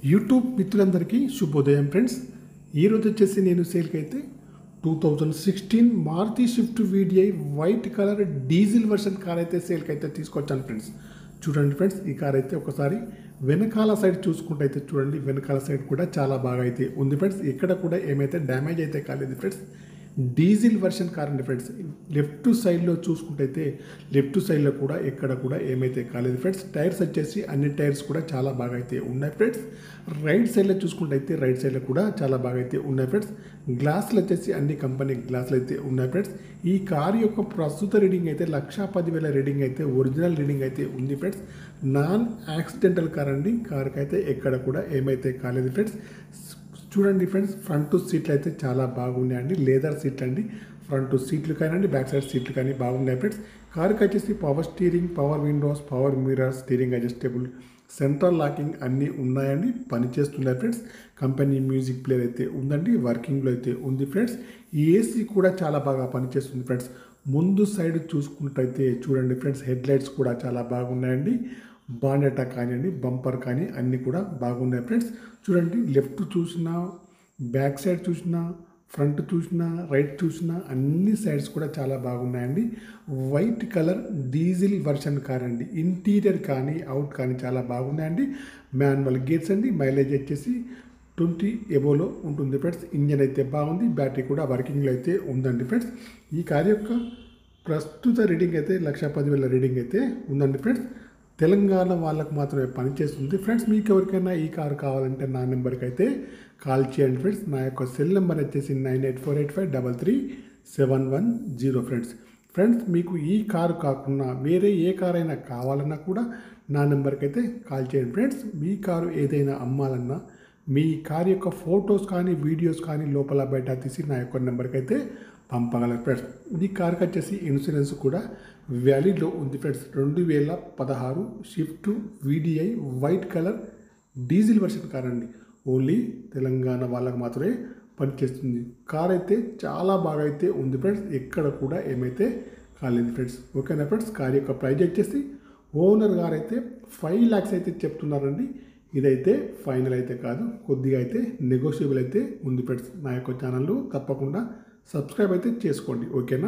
YouTube మిత్రులందరికీ శుభోదయం friends. ఈరోజు వచ్చేసి నేను సేల్కి అయితే 2016 Maruti Swift VDI white colour diesel version car అయితే సేల్కి అయితే తీసుకొచ్చాను ఫ్రెండ్స్. చూడండి ఫ్రెండ్స్, ఈ కార్ అయితే ఒకసారి వెనకాల సైడ్ చూసుకుంటే అయితే చూడండి, వెనకాల సైడ్ కూడా చాలా బాగా అయితే ఉంది ఫ్రెండ్స్. ఎక్కడ కూడా ఏమైతే డ్యామేజ్ అయితే కాలేదు ఫ్రెండ్స్. డీజిల్ వర్షన్ కార్ అండి ఫ్రెండ్స్. లెఫ్ట్ సైడ్లో చూసుకుంటే అయితే లెఫ్ట్ సైడ్లో కూడా ఎక్కడ కూడా ఏమైతే కాలేదు ఫ్రెండ్స్. టైర్స్ వచ్చేసి అన్ని టైర్స్ కూడా చాలా బాగా అయితే ఉన్నాయి ఫ్రెండ్స్. రైట్ సైడ్లో చూసుకుంటే అయితే రైట్ సైడ్లో కూడా చాలా బాగా అయితే ఉన్నాయి ఫ్రెండ్స్. గ్లాసులు వచ్చేసి అన్ని కంపెనీ గ్లాసులు అయితే ఉన్నాయి ఫ్రెండ్స్. ఈ కార్ యొక్క ప్రస్తుత రీడింగ్ అయితే 1,10,000 రీడింగ్ అయితే ఒరిజినల్ రీడింగ్ అయితే ఉంది ఫ్రెండ్స్. నాన్ యాక్సిడెంటల్ కార్ అండి. కార్కి అయితే ఎక్కడ కూడా ఏమైతే కాలేదు ఫ్రెండ్స్. చూడండి ఫ్రెండ్స్, ఫ్రంట్ సీట్లు అయితే చాలా బాగున్నాయండి. లేదర్ సీట్లు అండి. ఫ్రంట్ సీట్లు కానివ్వండి, బ్యాక్ సైడ్ సీట్లు కానీ బాగున్నాయి ఫ్రెండ్స్. కార్కి వచ్చేసి power steering, power Windows, power mirror, steering adjustable, central locking అన్నీ ఉన్నాయండి. పనిచేస్తున్నాయి ఫ్రెండ్స్. కంపెనీ మ్యూజిక్ ప్లేయర్ అయితే ఉందండి, వర్కింగ్లో అయితే ఉంది ఫ్రెండ్స్. ఏసీ కూడా చాలా బాగా పనిచేస్తుంది ఫ్రెండ్స్. ముందు సైడ్ చూసుకున్నట్టయితే చూడండి ఫ్రెండ్స్, హెడ్ లైట్స్ కూడా చాలా బాగున్నాయండి. బానెటా కానివ్వండి, బంపర్ కానీ అన్నీ కూడా బాగున్నాయి ఫ్రెండ్స్. చూడండి, లెఫ్ట్ చూసినా, బ్యాక్ సైడ్ చూసినా, ఫ్రంట్ చూసినా, రైట్ చూసినా అన్ని సైడ్స్ కూడా చాలా బాగున్నాయండి. White colour diesel version car అండి. ఇంటీరియర్ కానీ అవుట్ కానీ చాలా బాగున్నాయండి. మాన్యువల్ గేర్స్ అండి. మైలేజ్ వచ్చేసి 20 ఎబోలో ఉంటుంది ఫ్రెండ్స్. ఇంజన్ అయితే బాగుంది. బ్యాటరీ కూడా వర్కింగ్లో అయితే ఉందండి ఫ్రెండ్స్. ఈ కార్ యొక్క ప్రస్తుత రీడింగ్ అయితే 1,10,000 రీడింగ్ అయితే ఉందండి ఫ్రెండ్స్. తెలంగాణ వాళ్ళకు మాత్రమే పనిచేస్తుంది ఫ్రెండ్స్. మీకు ఎవరికైనా ఈ కారు కావాలంటే నా నెంబర్కి అయితే కాల్ చేయండి ఫ్రెండ్స్. నా యొక్క సెల్ నెంబర్ వచ్చేసి 9848533710 ఫ్రెండ్స్. ఫ్రెండ్స్, మీకు ఈ కారు కాకుండా వేరే ఏ కారు అయినా కావాలన్నా కూడా నా నెంబర్కి అయితే కాల్ చేయండి ఫ్రెండ్స్. మీ కారు ఏదైనా అమ్మాలన్నా, మీ కారు యొక్క ఫొటోస్ కానీ వీడియోస్ కానీ లోపల బయట తీసి నా యొక్క నెంబర్కి అయితే పంపగలరు ఫ్రెండ్స్. ఈ కార్కి వచ్చేసి ఇన్సూరెన్స్ కూడా వ్యాలిడ్లో ఉంది friends. 2016 Swift VDI white colour diesel version car అండి. ఓన్లీ తెలంగాణ వాళ్ళకు మాత్రమే పనిచేస్తుంది. కార్ అయితే చాలా బాగా అయితే ఉంది ఫ్రెండ్స్. ఎక్కడ కూడా ఏమైతే కాలేదు ఫ్రెండ్స్. ఓకేనా ఫ్రెండ్స్. కార్ యొక్క ప్రైజ్ వచ్చేసి ఓనర్ గారు అయితే 5 lakhs అయితే చెప్తున్నారండి. ఇదైతే ఫైనల్ అయితే కాదు, కొద్దిగా అయితే నెగోషియబుల్ అయితే ఉంది ఫ్రెండ్స్. నా యొక్క ఛానల్ తప్పకుండా సబ్స్క్రైబ్ అయితే చేసుకోండి. ఓకేనా.